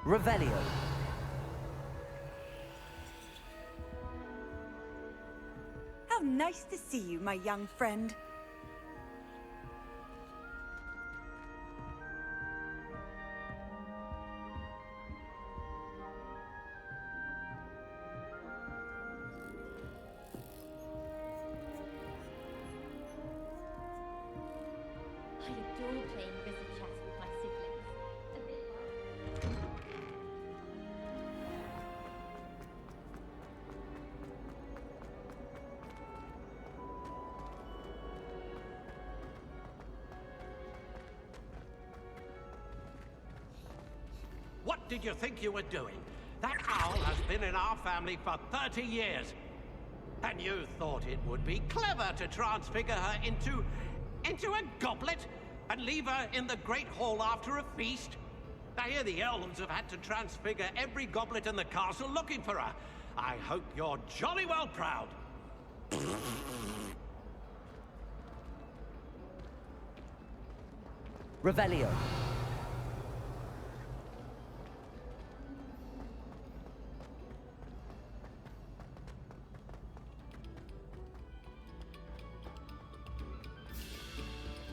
Revelio. How nice to see you, my young friend. I adore playing visit chess with my siblings. A bit What did you think you were doing? That owl has been in our family for 30 years. And you thought it would be clever to transfigure her into a goblet and leave her in the Great Hall after a feast? I hear the elves have had to transfigure every goblet in the castle looking for her. I hope you're jolly well proud. Revelio.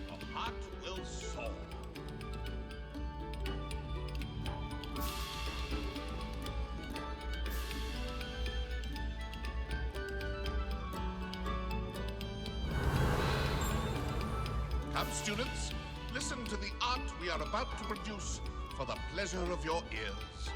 A heart will soar. Come, students, listen to the art we are about to produce for the pleasure of your ears.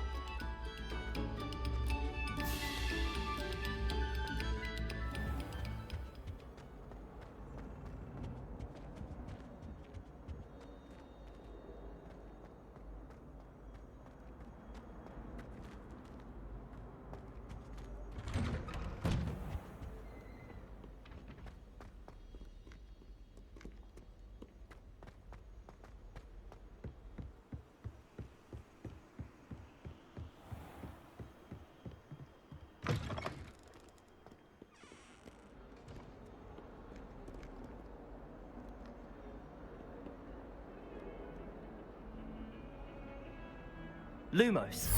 Lumos.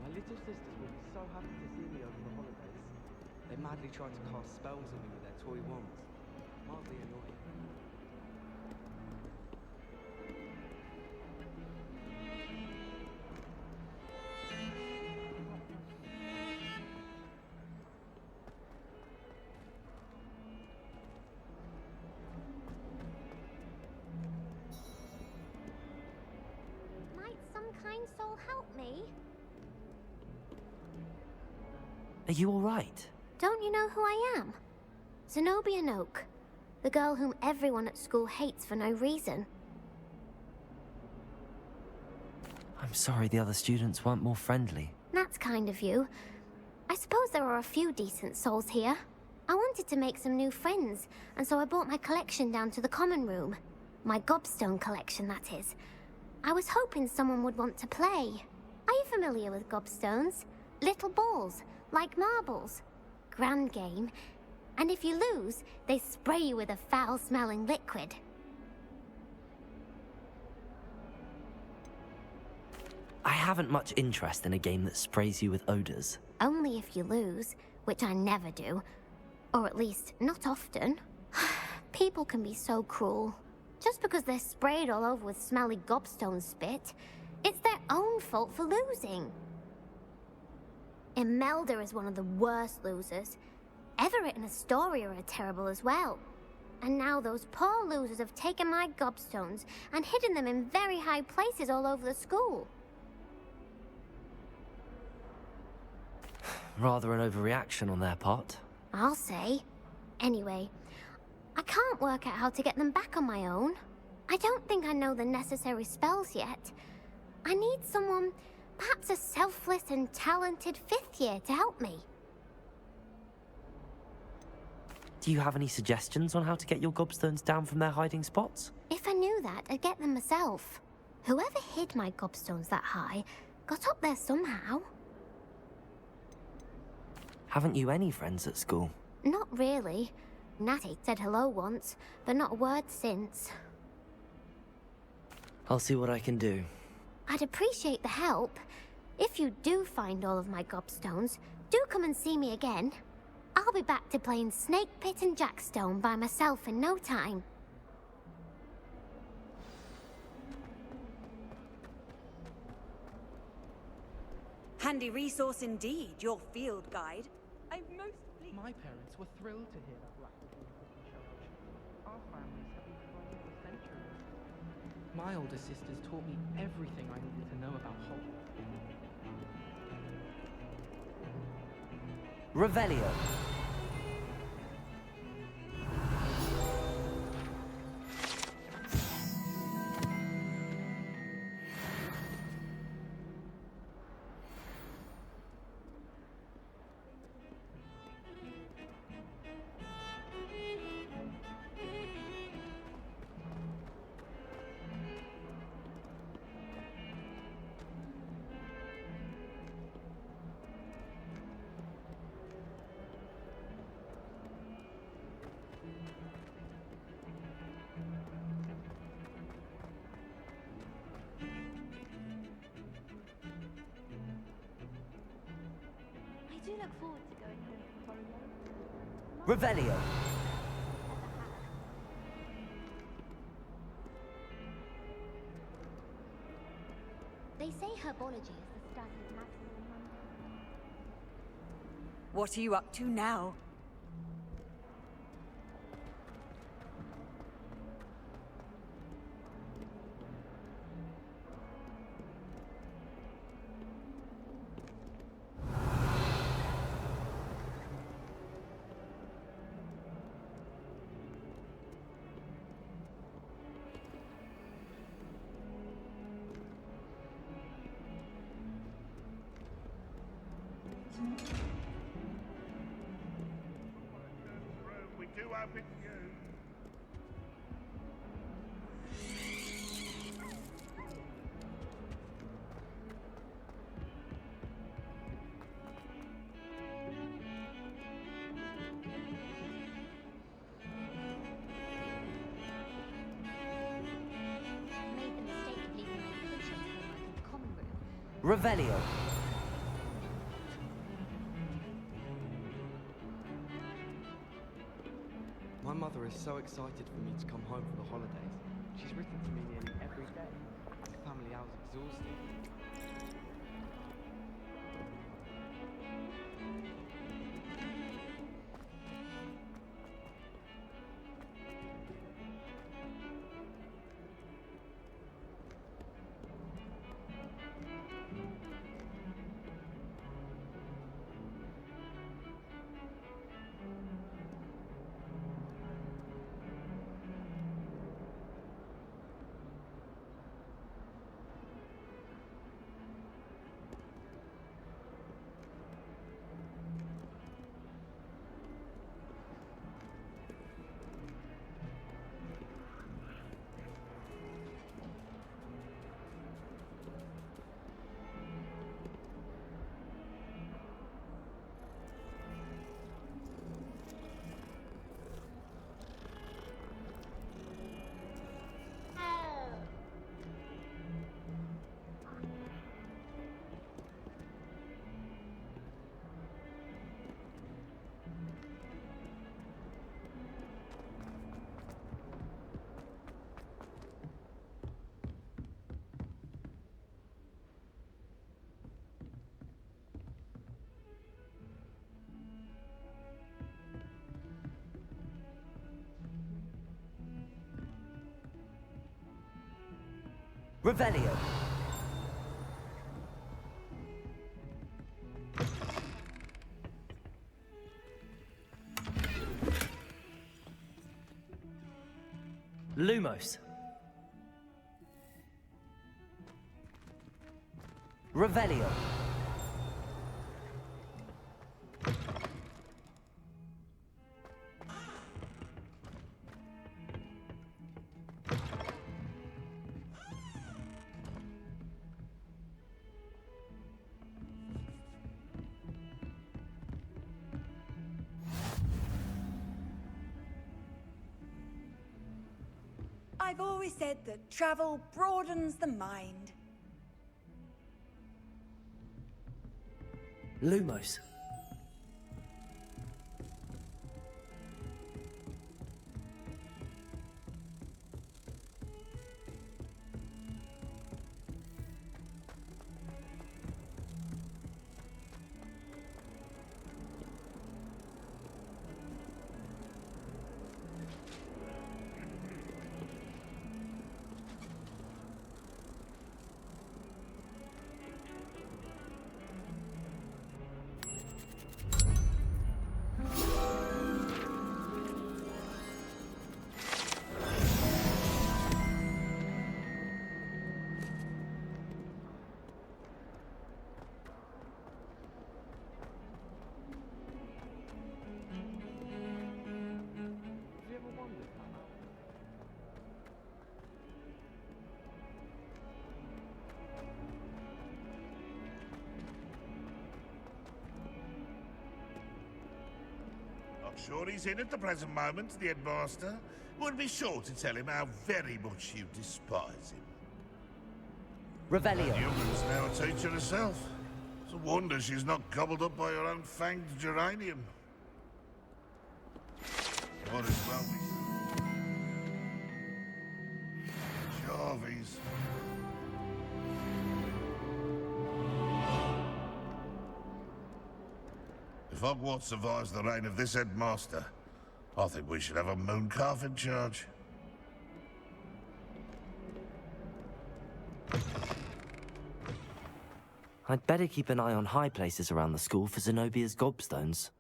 My little sisters will be so happy to see me over the holidays. They madly try to cast spells on me with their toy wands. Mildly annoying. Might some kind soul help me? Are you alright? Don't you know who I am? Zenobia Noak, the girl whom everyone at school hates for no reason. I'm sorry the other students weren't more friendly. That's kind of you. I suppose there are a few decent souls here. I wanted to make some new friends, and so I brought my collection down to the common room. My gobstone collection, that is. I was hoping someone would want to play. Are you familiar with gobstones? Little balls, like marbles. Grand game. And if you lose, they spray you with a foul-smelling liquid. I haven't much interest in a game that sprays you with odors. Only if you lose, which I never do. Or at least, not often. People can be so cruel. Just because they're sprayed all over with smelly gobstone spit, it's their own fault for losing. Imelda is one of the worst losers. Everett and Astoria are terrible as well. And now those poor losers have taken my gobstones and hidden them in very high places all over the school. Rather an overreaction on their part. I'll say. Anyway, I can't work out how to get them back on my own. I don't think I know the necessary spells yet. I need someone, perhaps a selfless and talented 5th year to help me. Do you have any suggestions on how to get your gobstones down from their hiding spots? If I knew that, I'd get them myself. Whoever hid my gobstones that high got up there somehow. Haven't you any friends at school? Not really. Natty said hello once, but not a word since. I'll see what I can do. I'd appreciate the help. If you do find all of my gobstones, do come and see me again. I'll be back to playing Snake Pit and Jackstone by myself in no time. Handy resource indeed, your field guide. I'm most pleased. My parents were thrilled to hear that Black was in charge. Our families have been trying for centuries. My older sisters taught me everything I needed to know about Hogwarts. Revelio. I do look forward to going home for holidays. Revelio. They say herbology is the study of natural wonder. What are you up to now? We do open you. Made the mistake of leaving my kitchen homework in the common room. Revelio. My mother is so excited for me to come home for the holidays. She's written to me nearly every day. The family hour's exhausting. Revelio. Lumos. Revelio. I've always said that travel broadens the mind. Lumos. Have you ever wondered, Hannah? I'm sure he's in at the present moment, the headmaster. Would be sure to tell him how very much you despise him. Revelio. Human's now a teacher herself. It's a wonder she's not gobbled up by her own fanged geranium. What is wrong with Jarvis? If Hogwarts survives the reign of this headmaster, I think we should have a mooncalf in charge. I'd better keep an eye on high places around the school for Zenobia's gobstones.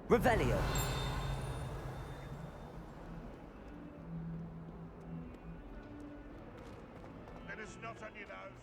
Revelio. Let us not on your nose.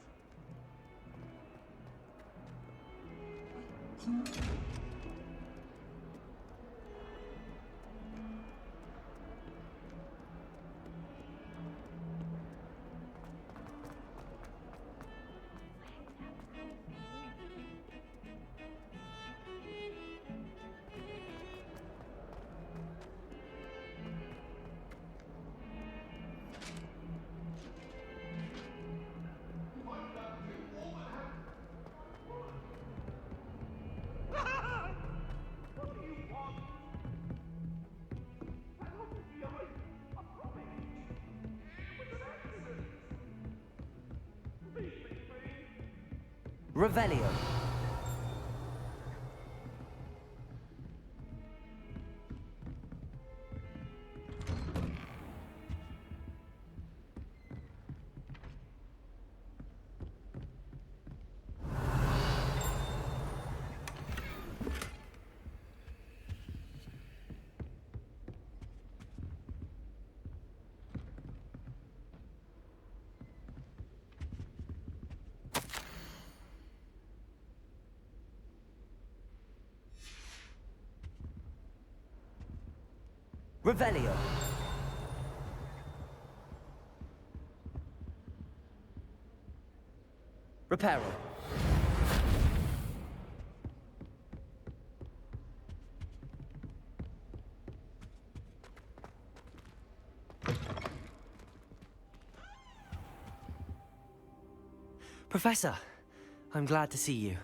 Revelio. Revelio. Reparo. Professor, I'm glad to see you.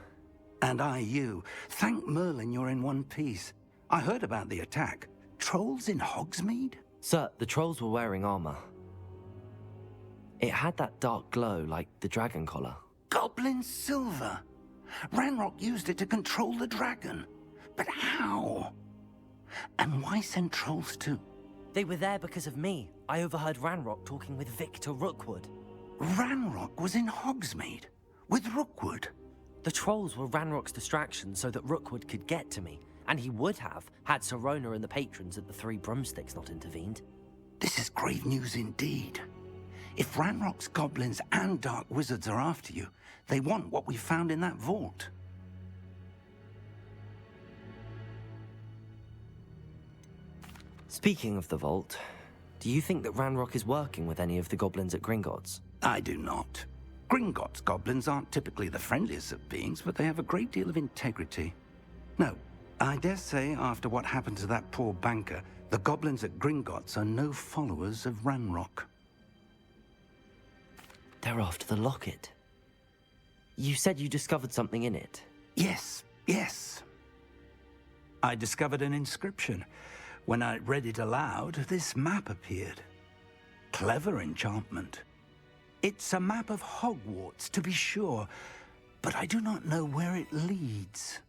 And I you. Thank Merlin you're in one piece. I heard about the attack. Trolls in Hogsmeade? Sir, the trolls were wearing armor. It had that dark glow like the dragon collar. Goblin silver. Ranrock used it to control the dragon. But how? And why send trolls too? They were there because of me. I overheard Ranrock talking with Victor Rookwood. Ranrock was in Hogsmeade? With Rookwood? The trolls were Ranrock's distraction so that Rookwood could get to me. And he would have, had Sirona and the patrons at the Three Broomsticks not intervened. This is grave news indeed. If Ranrock's goblins and dark wizards are after you, they want what we found in that vault. Speaking of the vault, do you think that Ranrock is working with any of the goblins at Gringotts? I do not. Gringotts goblins aren't typically the friendliest of beings, but they have a great deal of integrity. No, I dare say after what happened to that poor banker, the goblins at Gringotts are no followers of Ranrock. They're after the locket. You said you discovered something in it. Yes. I discovered an inscription. When I read it aloud, this map appeared. Clever enchantment. It's a map of Hogwarts, to be sure, but I do not know where it leads.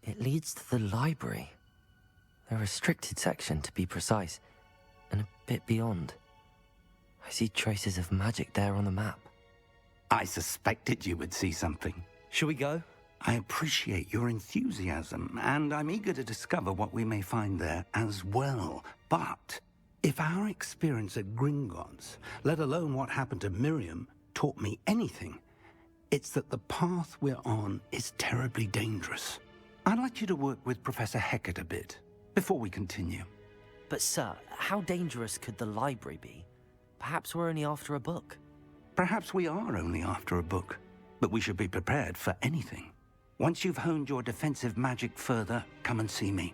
It leads to the library. A restricted section, to be precise, and a bit beyond. I see traces of magic there on the map. I suspected you would see something. Shall we go? I appreciate your enthusiasm, and I'm eager to discover what we may find there as well. But if our experience at Gringotts, let alone what happened to Miriam, taught me anything, it's that the path we're on is terribly dangerous. I'd like you to work with Professor Hecat a bit, before we continue. But sir, how dangerous could the library be? Perhaps we're only after a book. Perhaps we are only after a book, but we should be prepared for anything. Once you've honed your defensive magic further, come and see me.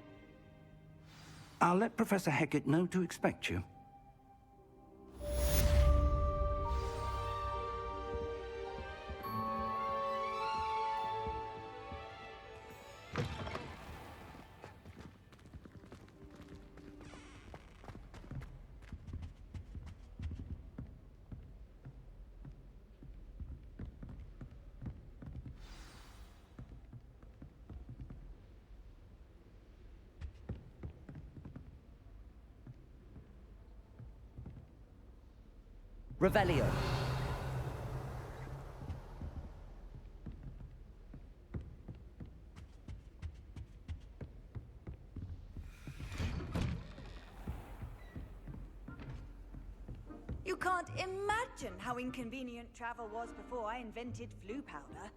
I'll let Professor Hecat know to expect you. Revelio. You can't imagine how inconvenient travel was before I invented flu powder.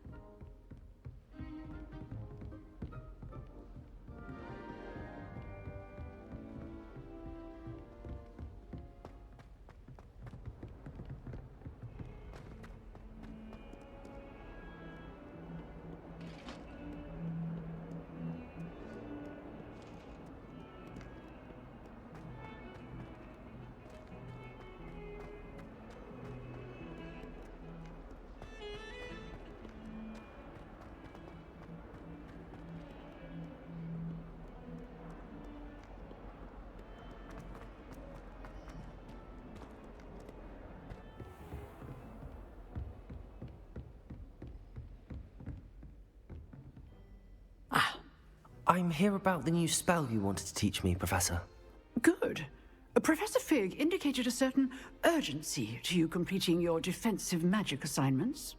I'm here about the new spell you wanted to teach me, Professor. Good. Professor Fig indicated a certain urgency to you completing your defensive magic assignments.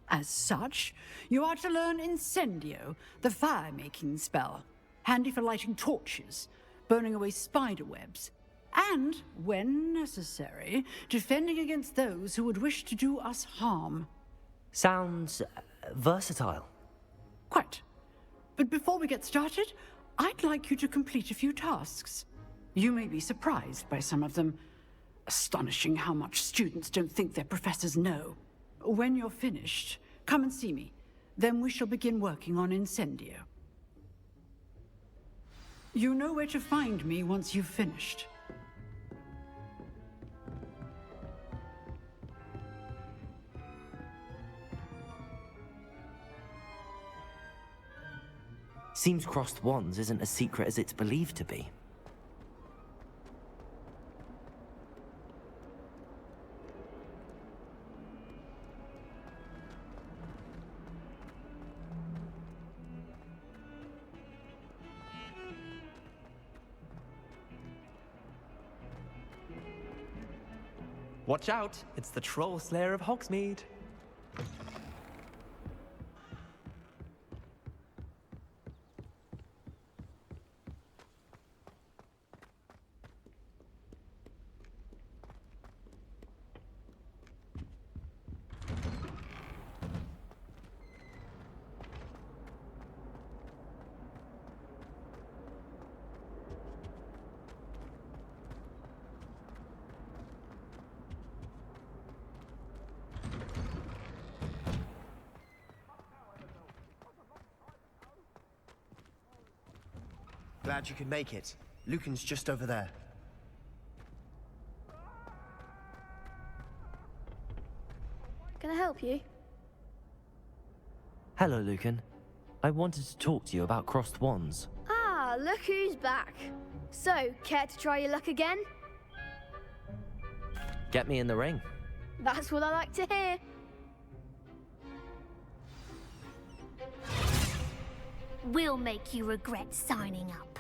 As such, you are to learn Incendio, the fire-making spell, handy for lighting torches, burning away spider webs, and, when necessary, defending against those who would wish to do us harm. Sounds versatile. Quite. But before we get started, I'd like you to complete a few tasks. You may be surprised by some of them. Astonishing how much students don't think their professors know. When you're finished, come and see me. Then we shall begin working on Incendio. You know where to find me once you've finished. Seems crossed wands isn't as secret as it's believed to be. Watch out, it's the Troll Slayer of Hogsmeade. Glad you could make it. Lucan's just over there. Can I help you? Hello, Lucan. I wanted to talk to you about crossed wands. Ah, look who's back. So, care to try your luck again? Get me in the ring. That's what I like to hear. We'll make you regret signing up.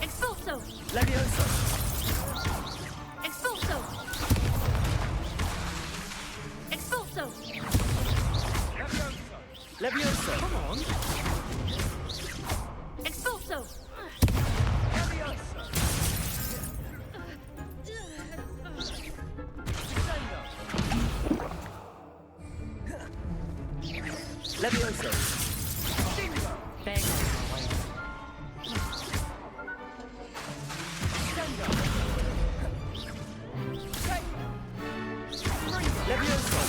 Expulso! Levioso! Expulso! Expulso! Levioso! Come on! Expulso! Levioso! Bang on my way. Levioso!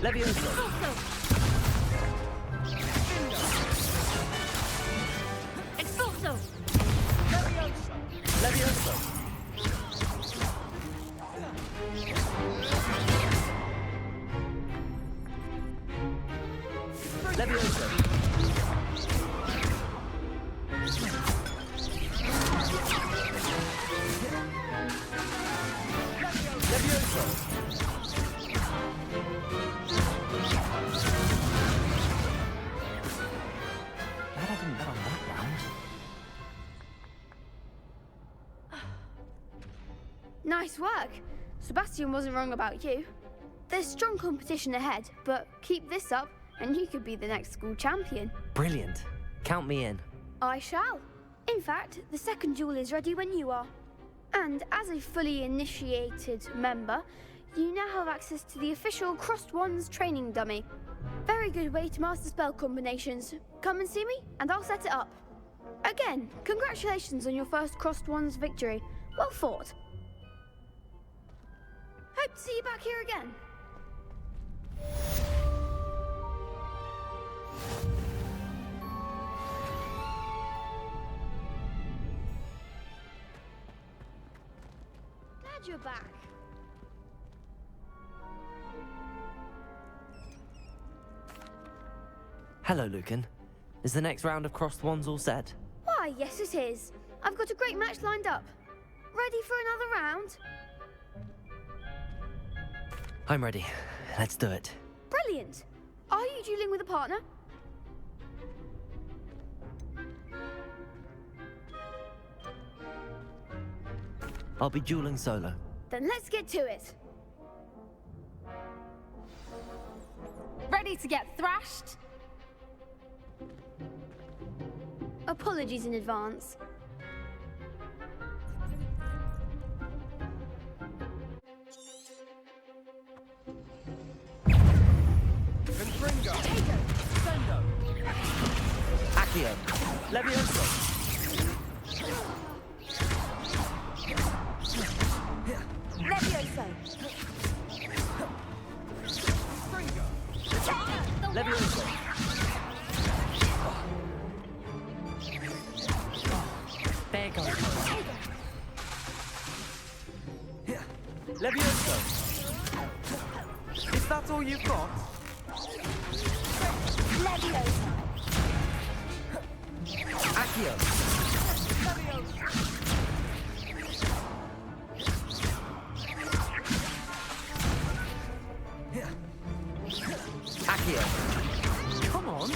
Levioso! Expulso! Levioso! Levioso! Levioso! Glad I didn't bet on that round. Nice work. Sebastian wasn't wrong about you. There's strong competition ahead, but keep this up and you could be the next school champion. Brilliant. Count me in. I shall. In fact, the second duel is ready when you are. And as a fully initiated member, you now have access to the official Crossed Wands training dummy. Very good way to master spell combinations. Come and see me, and I'll set it up. Again, congratulations on your first Crossed Wands victory. Well fought. Hope to see you back here again. Glad you're back. Hello, Lucan. Is the next round of crossed wands all set? Why, yes it is. I've got a great match lined up. Ready for another round? I'm ready. Let's do it. Brilliant. Are you dueling with a partner? I'll be dueling solo. Then let's get to it. Ready to get thrashed? Apologies in advance. Confringo! Sendo! Accio! Levioso! Fuego! Levioso! Is that all you've got? Leviosa! Accio! Accio! Come on!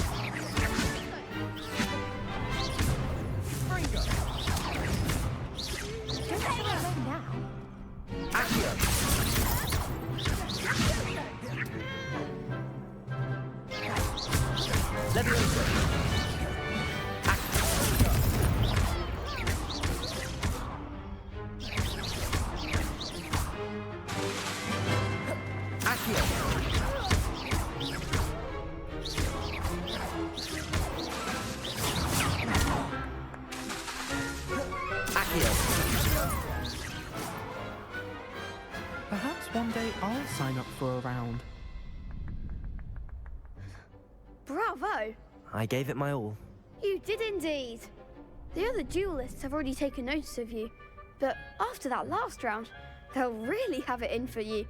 Fringo! Don't say it now. Accio! Levioso! Accio! Accio! Perhaps one day I'll sign up for a round. Bravo! I gave it my all. You did indeed. The other duelists have already taken notice of you, but after that last round, they'll really have it in for you.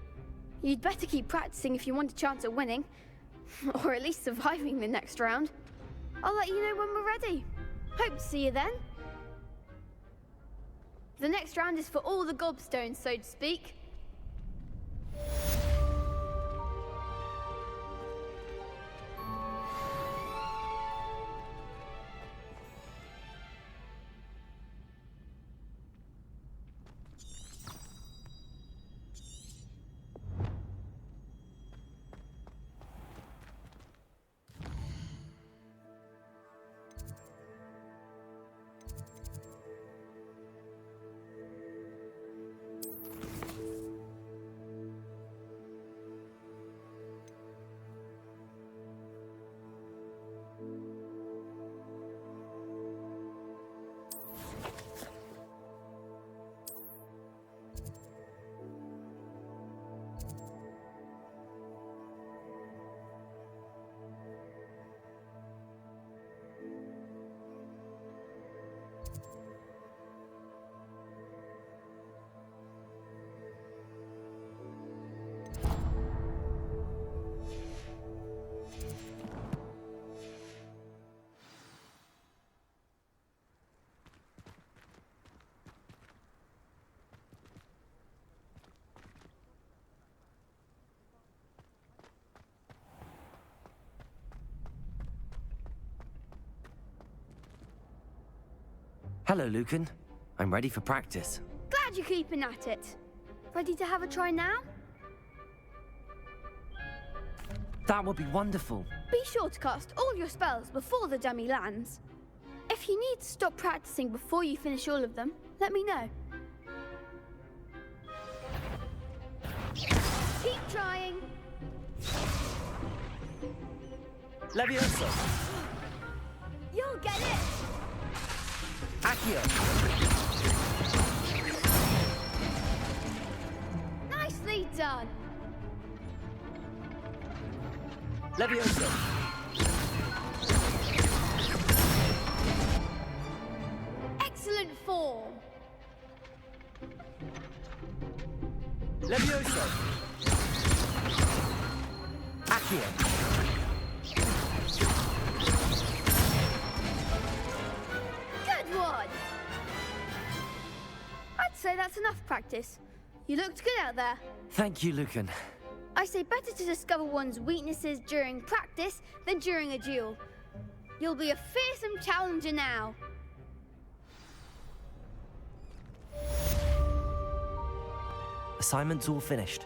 You'd better keep practicing if you want a chance at winning, or at least surviving the next round. I'll let you know when we're ready. Hope to see you then. The next round is for all the gobstones, so to speak. Hello, Lucan. I'm ready for practice. Glad you're keeping at it. Ready to have a try now? That would be wonderful. Be sure to cast all your spells before the dummy lands. If you need to stop practicing before you finish all of them, let me know. Keep trying. Levioso! You'll get it! Accio! Nicely done! Levioso! Excellent form! Levioso! Accio! Good one! I'd say that's enough practice. You looked good out there. Thank you, Lucan. I say better to discover one's weaknesses during practice than during a duel. You'll be a fearsome challenger now. Assignment's all finished.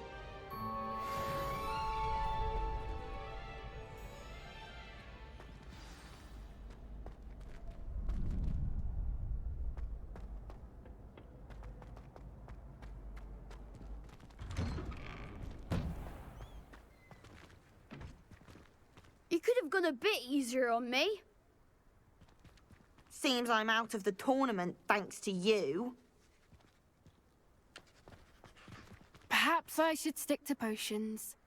You could have gone a bit easier on me. Seems I'm out of the tournament thanks to you. Perhaps I should stick to potions.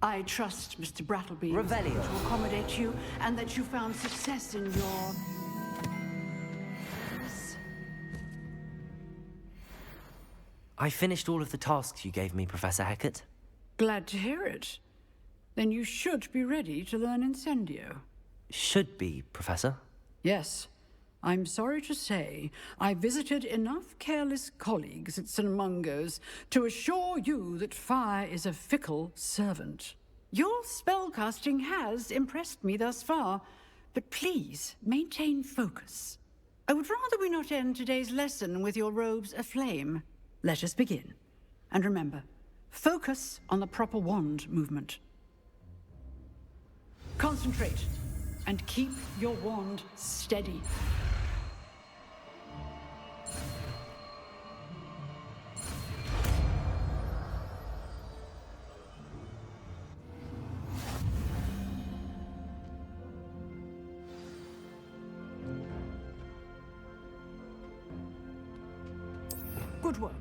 I trust Mr. Brattleby Revelio. to accommodate you, and that you found success in your... I finished all of the tasks you gave me, Professor Hecat. Glad to hear it. Then you should be ready to learn Incendio. Should be, Professor. Yes. I'm sorry to say, I visited enough careless colleagues at St. Mungo's to assure you that fire is a fickle servant. Your spellcasting has impressed me thus far, but please maintain focus. I would rather we not end today's lesson with your robes aflame. Let us begin. And remember, focus on the proper wand movement. Concentrate, and keep your wand steady. Good work.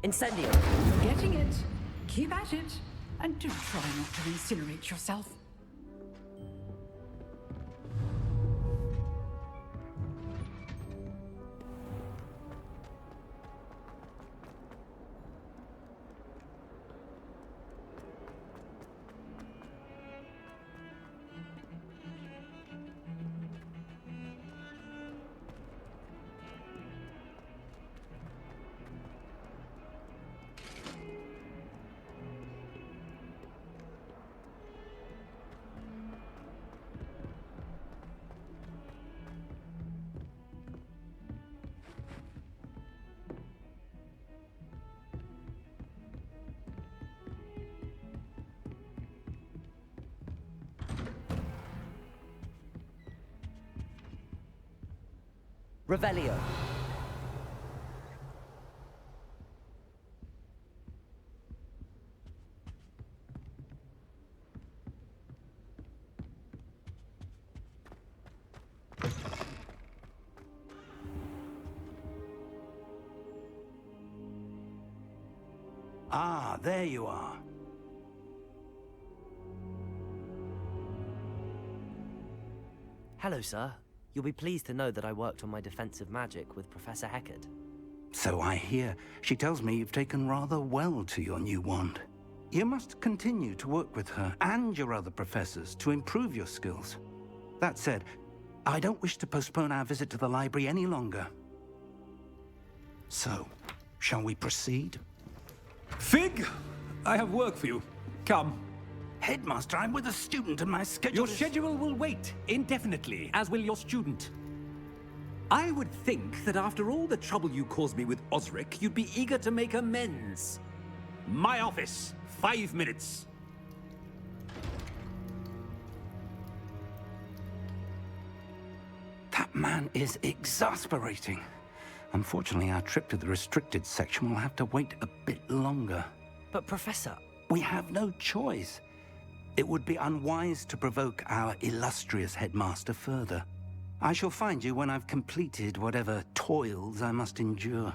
Incendio! You're getting it. Keep at it. And do try not to incinerate yourself. Revelio. Ah, there you are. Hello, sir. You'll be pleased to know that I worked on my defensive magic with Professor Hecat. So I hear. She tells me you've taken rather well to your new wand. You must continue to work with her and your other professors to improve your skills. That said, I don't wish to postpone our visit to the library any longer. So, shall we proceed? Fig, I have work for you. Come. Headmaster, I'm with a student and my schedule Your schedule will wait indefinitely, as will your student. I would think that after all the trouble you caused me with Osric, you'd be eager to make amends. My office, 5 minutes. That man is exasperating. Unfortunately, our trip to the restricted section will have to wait a bit longer. But, Professor... We have no choice. It would be unwise to provoke our illustrious headmaster further. I shall find you when I've completed whatever toils I must endure.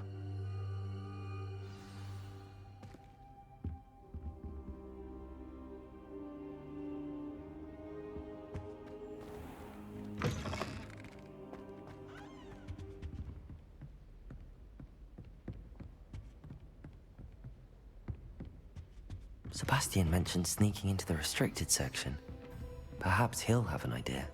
Sebastian mentioned sneaking into the restricted section. Perhaps he'll have an idea.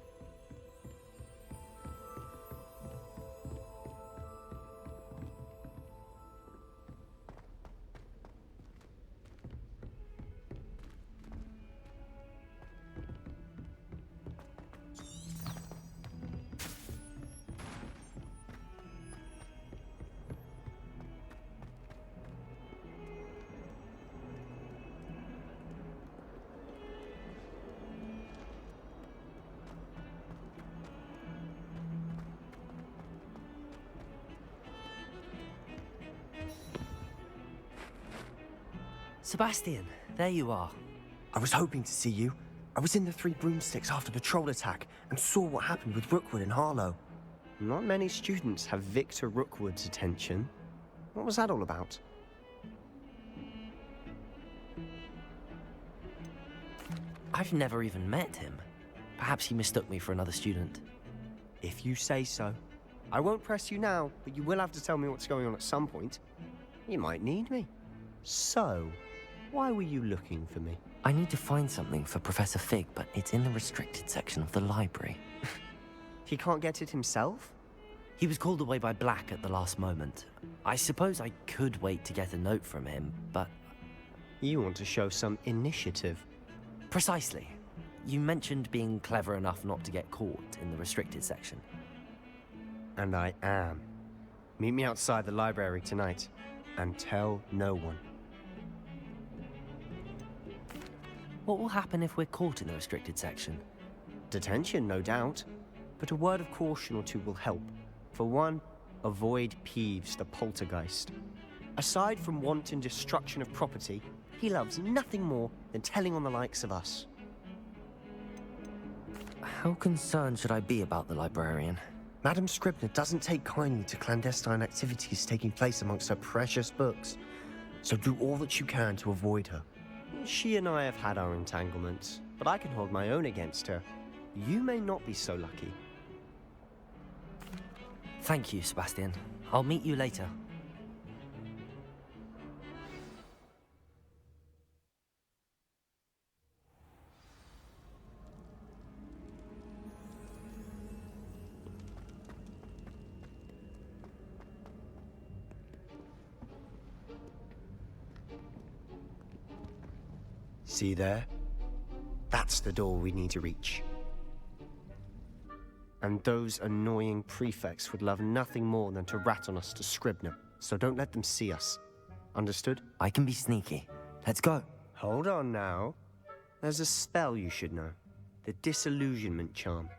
Sebastian, there you are. I was hoping to see you. I was in the Three Broomsticks after the troll attack and saw what happened with Rookwood and Harlow. Not many students have Victor Rookwood's attention. What was that all about? I've never even met him. Perhaps he mistook me for another student. If you say so. I won't press you now, but you will have to tell me what's going on at some point. You might need me. So, why were you looking for me? I need to find something for Professor Fig, but it's in the restricted section of the library. He can't get it himself? He was called away by Black at the last moment. I suppose I could wait to get a note from him, but... You want to show some initiative. Precisely. You mentioned being clever enough not to get caught in the restricted section. And I am. Meet me outside the library tonight, and tell no one. What will happen if we're caught in the restricted section? Detention, no doubt. But a word of caution or two will help. For one, avoid Peeves, the poltergeist. Aside from wanton destruction of property, he loves nothing more than telling on the likes of us. How concerned should I be about the librarian? Madame Scribner doesn't take kindly to clandestine activities taking place amongst her precious books. So do all that you can to avoid her. She and I have had our entanglements, but I can hold my own against her. You may not be so lucky. Thank you, Sebastian. I'll meet you later. See there? That's the door we need to reach. And those annoying prefects would love nothing more than to rat on us to Scribner, so don't let them see us. Understood? I can be sneaky. Let's go. Hold on now. There's a spell you should know. The Disillusionment Charm.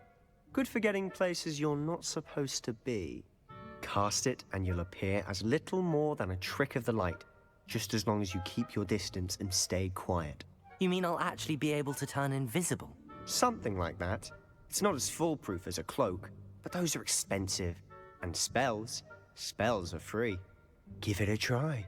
Good for getting places you're not supposed to be. Cast it and you'll appear as little more than a trick of the light, just as long as you keep your distance and stay quiet. You mean I'll actually be able to turn invisible? Something like that. It's not as foolproof as a cloak, but those are expensive. And spells are free. Give it a try.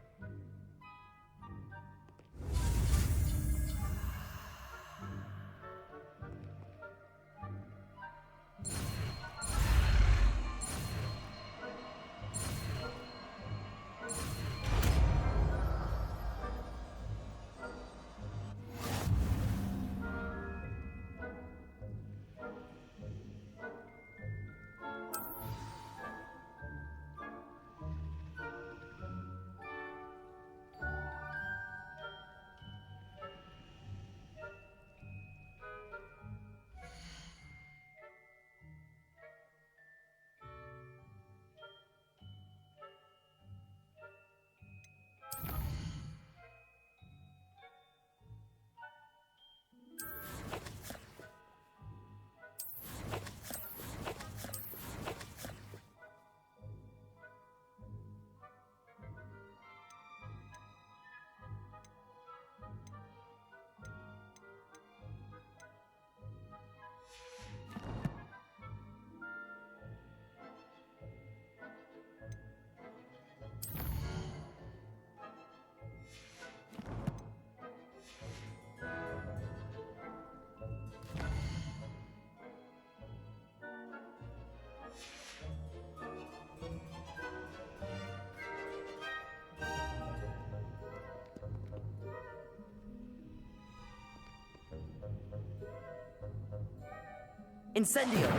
Incendio!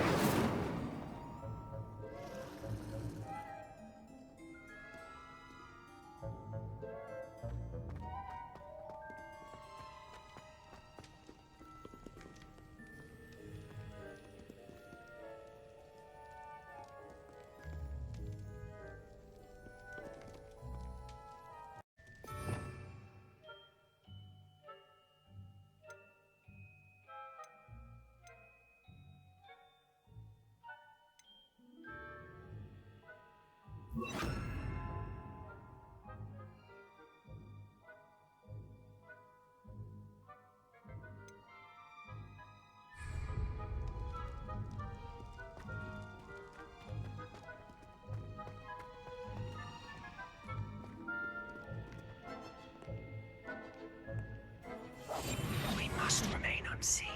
We must remain unseen.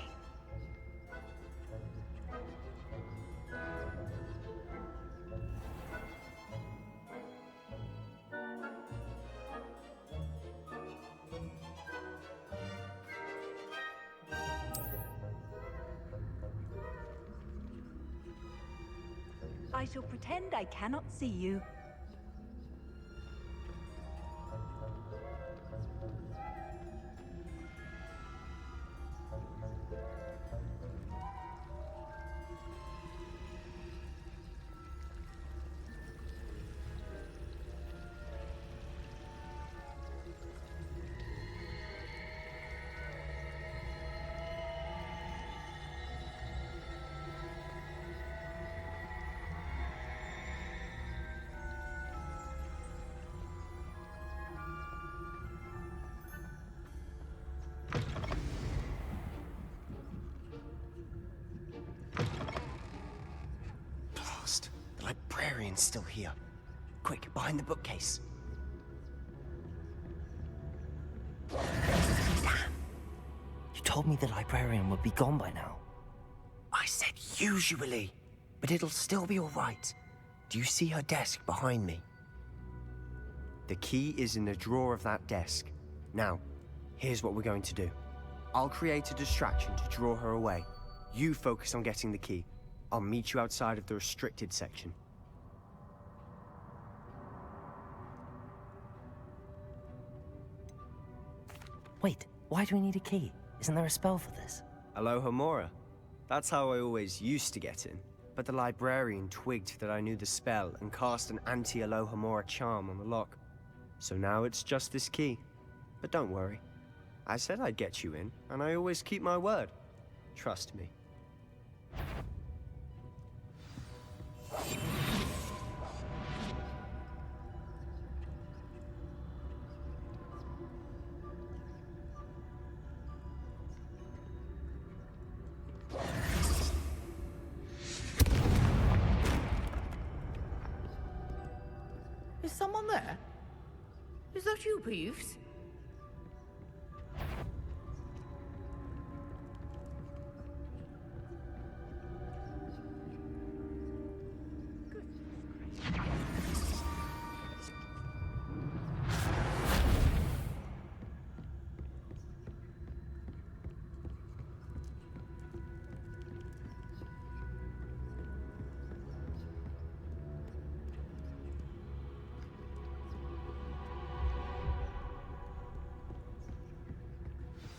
I shall pretend I cannot see you. Blast! The librarian's still here. Quick, behind the bookcase. You told me the librarian would be gone by now. I said usually, but it'll still be all right. Do you see her desk behind me? The key is in the drawer of that desk. Now, here's what we're going to do. I'll create a distraction to draw her away. You focus on getting the key. I'll meet you outside of the restricted section. Wait, why do we need a key? Isn't there a spell for this? Alohomora. That's how I always used to get in. But the librarian twigged that I knew the spell and cast an anti-Alohomora charm on the lock. So now it's just this key. But don't worry. I said I'd get you in, and I always keep my word. Trust me. Is someone there? Is that you, Peeves?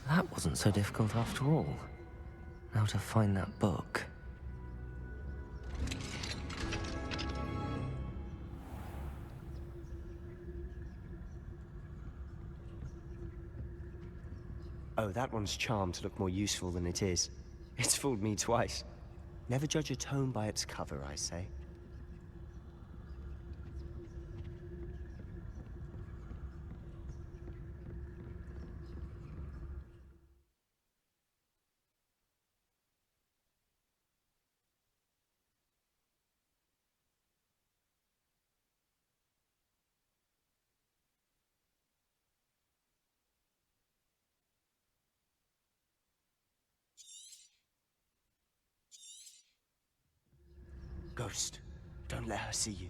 That wasn't so difficult after all. Now to find that book. Oh, that one's charmed to look more useful than it is. It's fooled me twice. Never judge a tome by its cover, I say. Ghost, don't let her see you.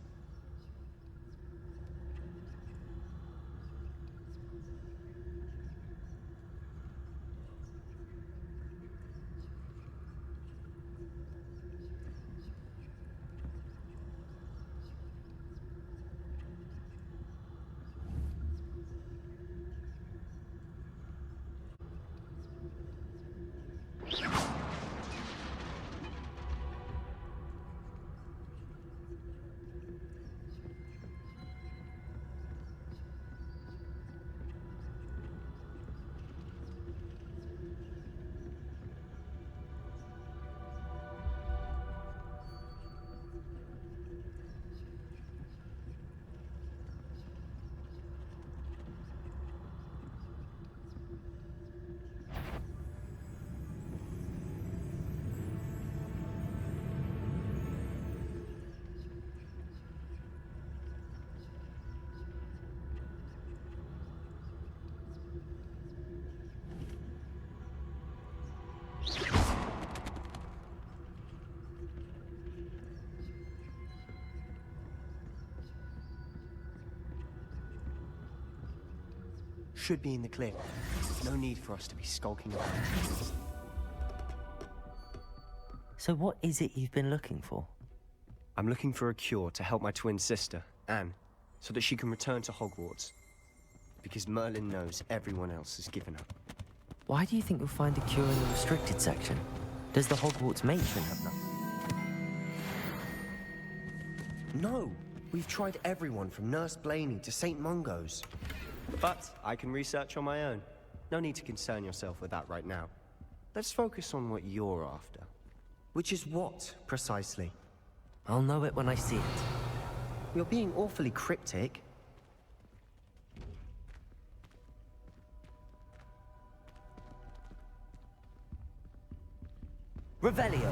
should be in the clear. There's no need for us to be skulking around. So what is it you've been looking for? I'm looking for a cure to help my twin sister, Anne, so that she can return to Hogwarts. Because Merlin knows everyone else has given up. Why do you think you'll find a cure in the restricted section? Does the Hogwarts matron have none? No! We've tried everyone from Nurse Blaney to St. Mungo's. But I can research on my own. No need to concern yourself with that right now. Let's focus on what you're after. Which is what, precisely? I'll know it when I see it. You're being awfully cryptic. Revelio.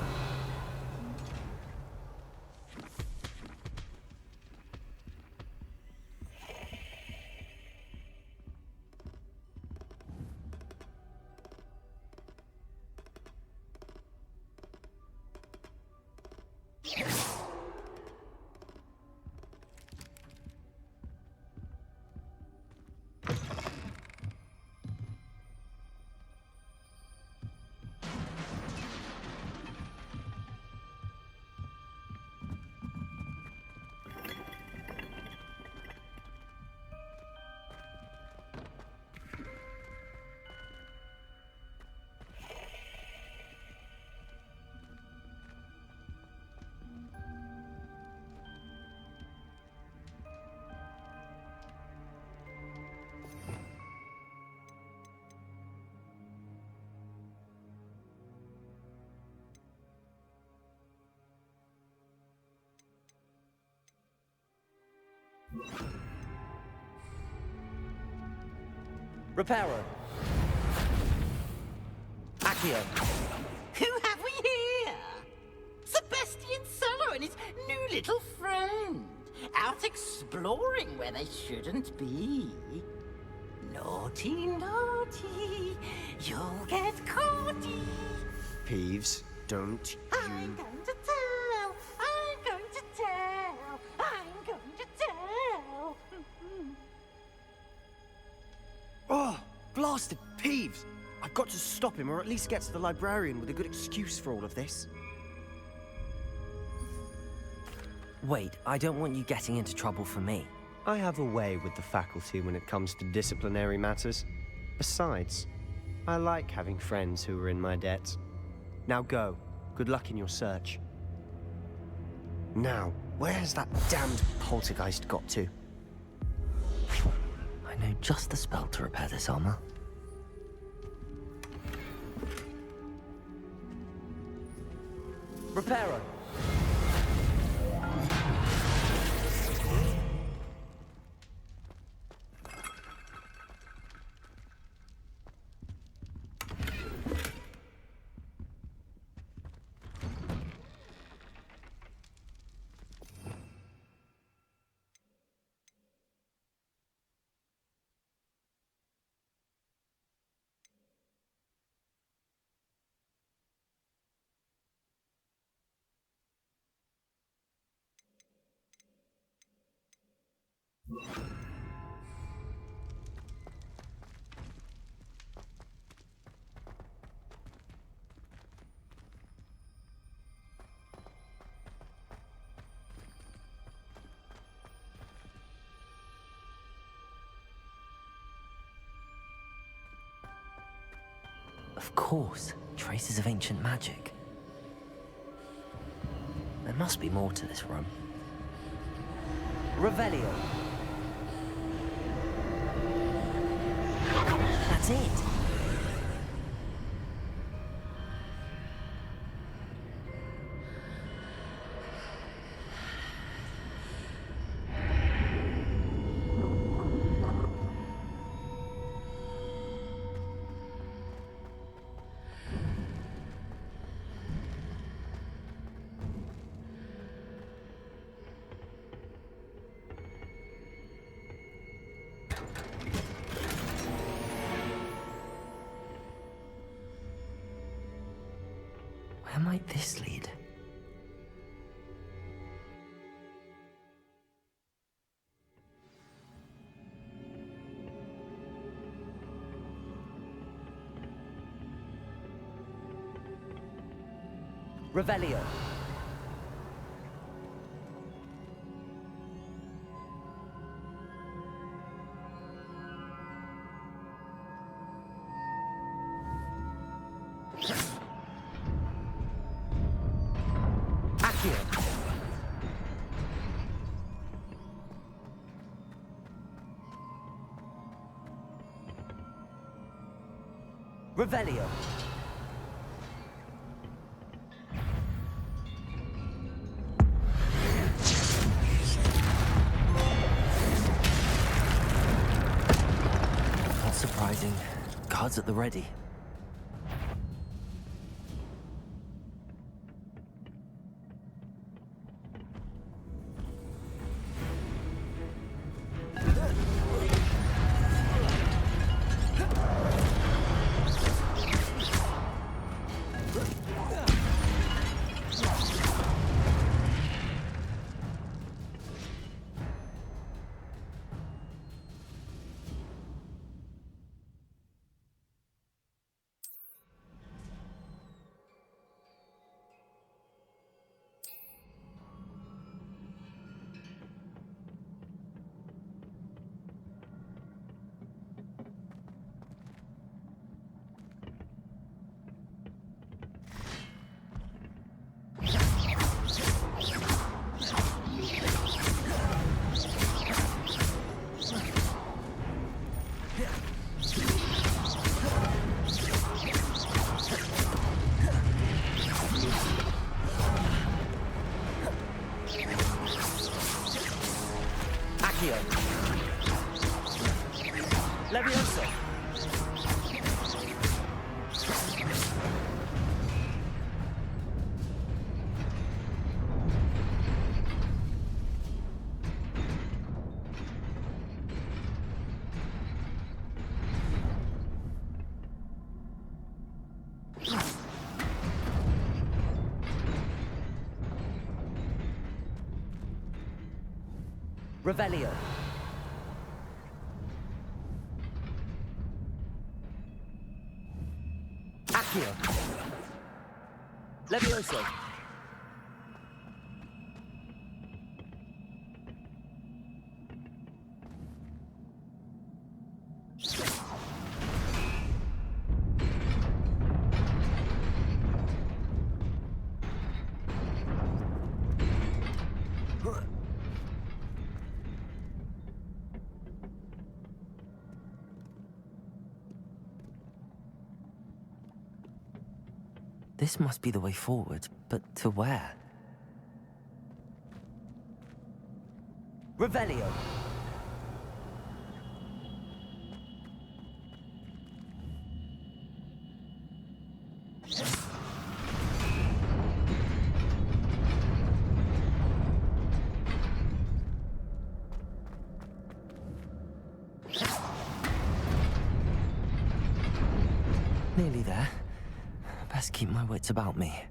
Reparo. Accio. Who have we here? Sebastian Solo and his new little friend. Out exploring where they shouldn't be. Naughty, naughty. You'll get caughty. Peeves, don't you... I'm going to tell. I'm going to tell. I'm going to tell. Oh, blasted Peeves! I've got to stop him, or at least get to the librarian with a good excuse for all of this. Wait, I don't want you getting into trouble for me. I have a way with the faculty when it comes to disciplinary matters. Besides, I like having friends who are in my debt. Now go. Good luck in your search. Now, where has that damned poltergeist got to? I know just the spell to repair this armor. Reparo. Of course, traces of ancient magic. There must be more to this room. Revelio. That's it. Where might this lead? Revelio. Accio. Revelio. Not surprising. Guards at the ready. Levioso. Revelio. Accio. Levioso. This must be the way forward, but to where? Revelio. Nearly there. Best keep my wits about me.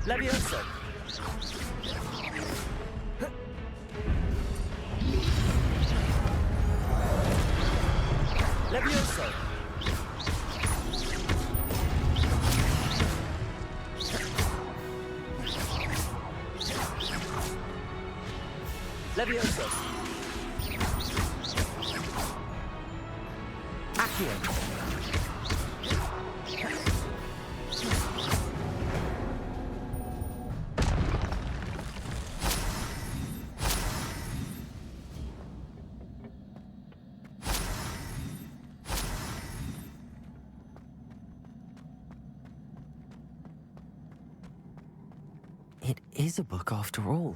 Levioso. Levioso. Levioso. Accio. It is a book after all.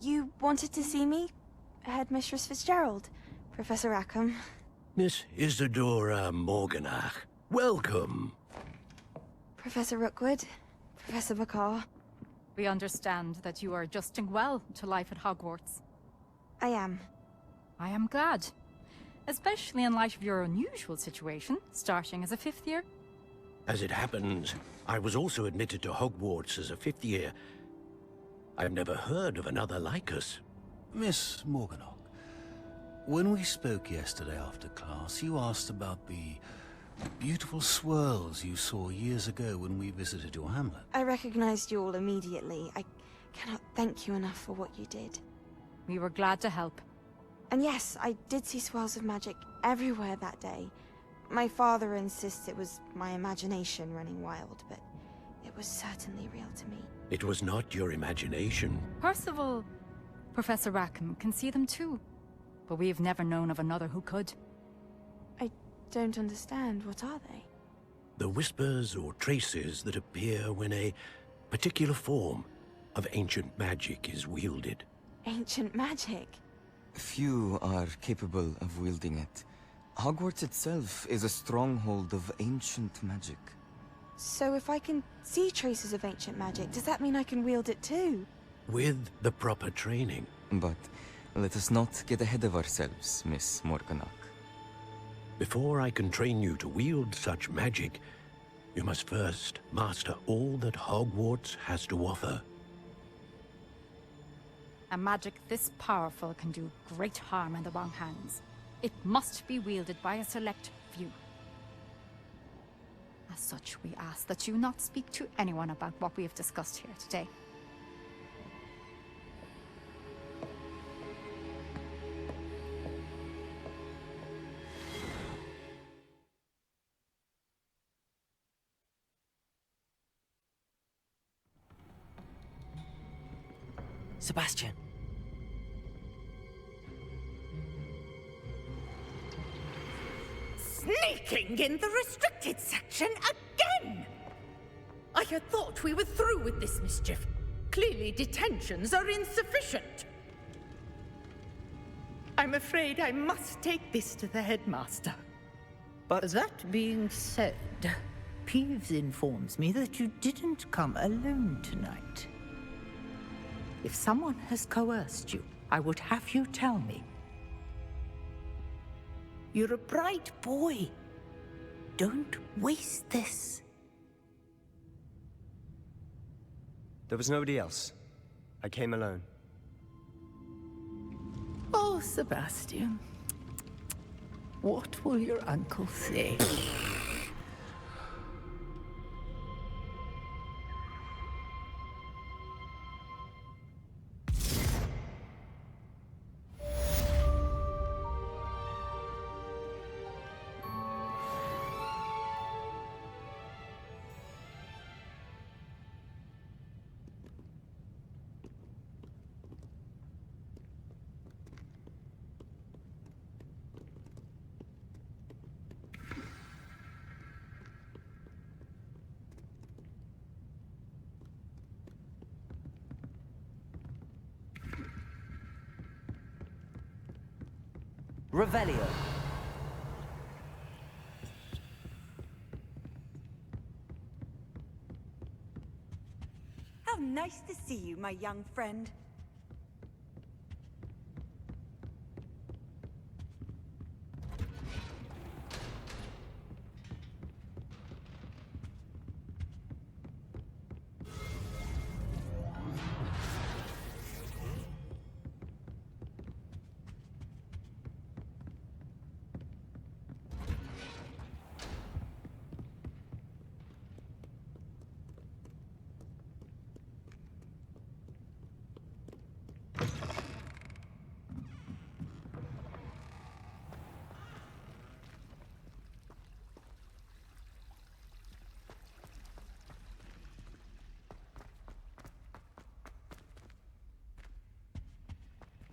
You wanted to see me? Headmistress Fitzgerald, Professor Rackham. Miss Isadora Morganach, welcome. Professor Rookwood, Professor McCaw. We understand that you are adjusting well to life at Hogwarts. I am. I am glad. Especially in light of your unusual situation, starting as a 5th year. As it happens, I was also admitted to Hogwarts as a 5th year. I've never heard of another like us. Miss Morganach, when we spoke yesterday after class, you asked about the beautiful swirls you saw years ago when we visited your hamlet. I recognized you all immediately. I cannot thank you enough for what you did. We were glad to help. And yes, I did see swirls of magic everywhere that day. My father insists it was my imagination running wild, but it was certainly real to me. It was not your imagination. Percival, Professor Rackham can see them too. But we've never known of another who could. I don't understand. What are they? The whispers or traces that appear when a particular form of ancient magic is wielded. Ancient magic? Few are capable of wielding it. Hogwarts itself is a stronghold of ancient magic. So if I can see traces of ancient magic, does that mean I can wield it too? With the proper training. But let us not get ahead of ourselves, Miss Morganach. Before I can train you to wield such magic, you must first master all that Hogwarts has to offer. A magic this powerful can do great harm in the wrong hands. It must be wielded by a select few. As such, we ask that you not speak to anyone about what we have discussed here today. Sebastian. Sneaking in the restricted section again! I had thought we were through with this mischief. Clearly detentions are insufficient. I'm afraid I must take this to the headmaster. But that being said, Peeves informs me that you didn't come alone tonight. If someone has coerced you, I would have you tell me. You're a bright boy. Don't waste this. there was nobody else. I came alone. Oh, Sebastian. What will your uncle say? Revelio. How nice to see you, my young friend.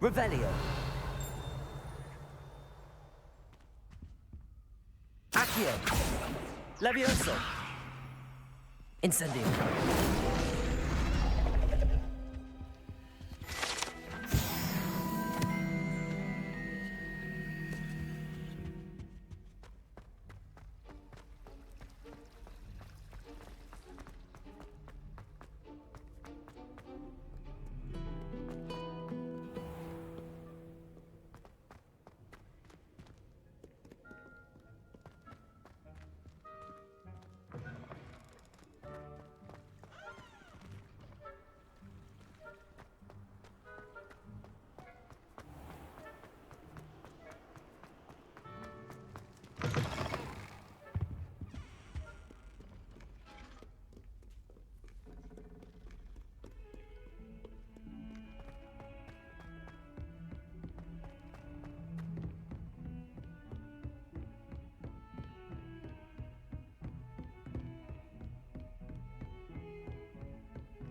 Revelio. Accio. Levioso. Incendio.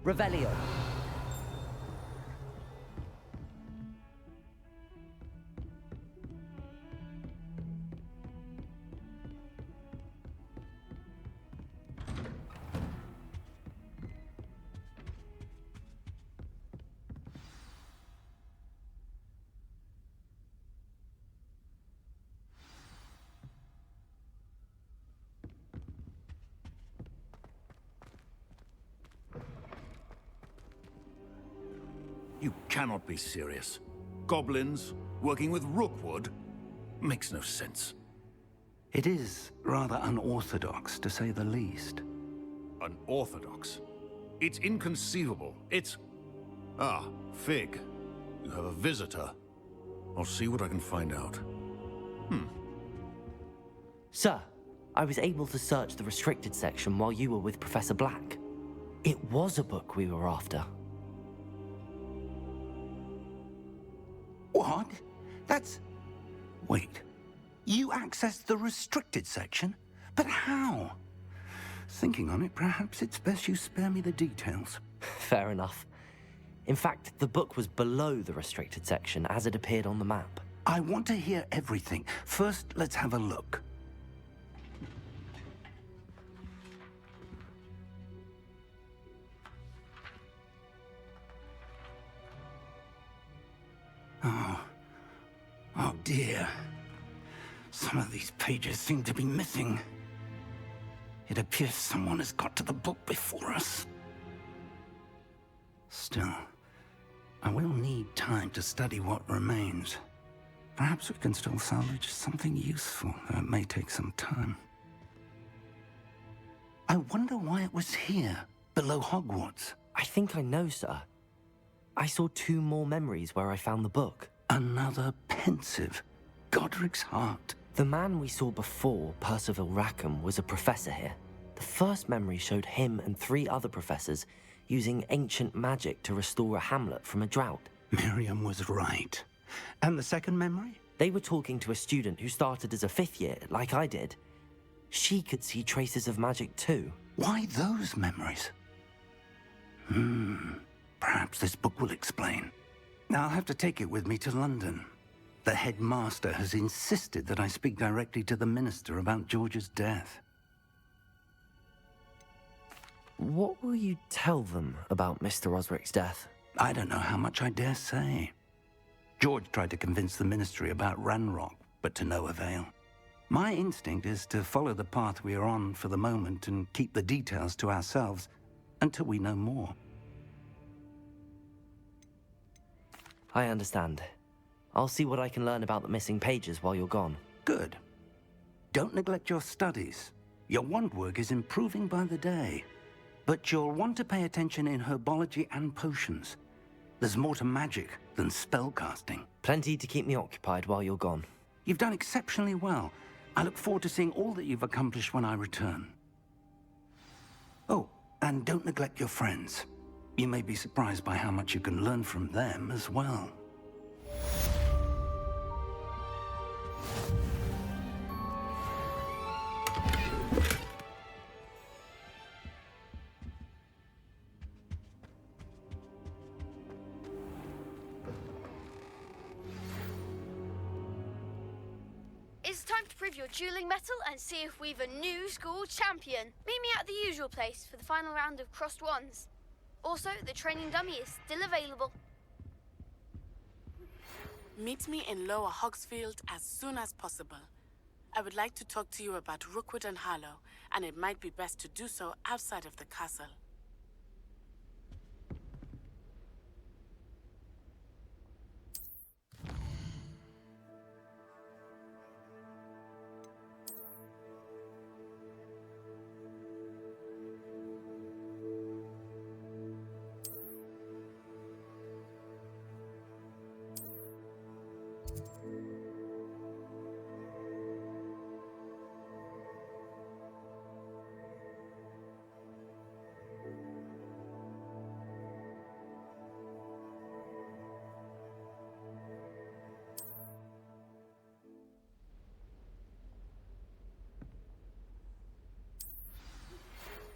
Revelio. You cannot be serious. Goblins working with Rookwood makes no sense. It is rather unorthodox, to say the least. Unorthodox? It's inconceivable. It's... Ah, Fig. You have a visitor. I'll see what I can find out. Sir, I was able to search the restricted section while you were with Professor Black. It was a book we were after. What? That's... Wait. You accessed the restricted section? But how? Thinking on it, perhaps it's best you spare me the details. Fair enough. In fact, the book was below the restricted section as it appeared on the map. I want to hear everything. First, let's have a look. Oh dear. Some of these pages seem to be missing. It appears someone has got to the book before us. Still, I will need time to study what remains. Perhaps we can still salvage something useful, though it may take some time. I wonder why it was here, below Hogwarts. I think I know, sir. I saw 2 more memories where I found the book. Another pensive. Godric's heart. The man we saw before, Percival Rackham, was a professor here. The first memory showed him and 3 other professors using ancient magic to restore a hamlet from a drought. Miriam was right. And the second memory? They were talking to a student who started as a 5th year, like I did. She could see traces of magic too. Why those memories? Perhaps this book will explain. I'll have to take it with me to London. The headmaster has insisted that I speak directly to the minister about George's death. What will you tell them about Mr. Osric's death? I don't know how much I dare say. George tried to convince the ministry about Ranrock, but to no avail. My instinct is to follow the path we are on for the moment and keep the details to ourselves until we know more. I understand. I'll see what I can learn about the missing pages while you're gone. Good. Don't neglect your studies. Your wand work is improving by the day. But you'll want to pay attention in herbology and potions. There's more to magic than spellcasting. Plenty to keep me occupied while you're gone. You've done exceptionally well. I look forward to seeing all that you've accomplished when I return. Oh, and don't neglect your friends. You may be surprised by how much you can learn from them as well. It's time to prove your dueling mettle and see if we've a new school champion. Meet me at the usual place for the final round of crossed wands. Also, the training dummy is still available. Meet me in Lower Hogsfield as soon as possible. I would like to talk to you about Rookwood and Harlow, and it might be best to do so outside of the castle.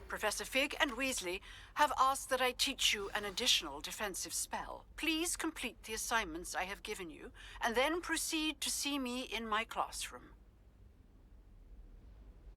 Professor Fig and Weasley have asked that I teach you an additional defensive spell. Please complete the assignments I have given you, and then proceed to see me in my classroom.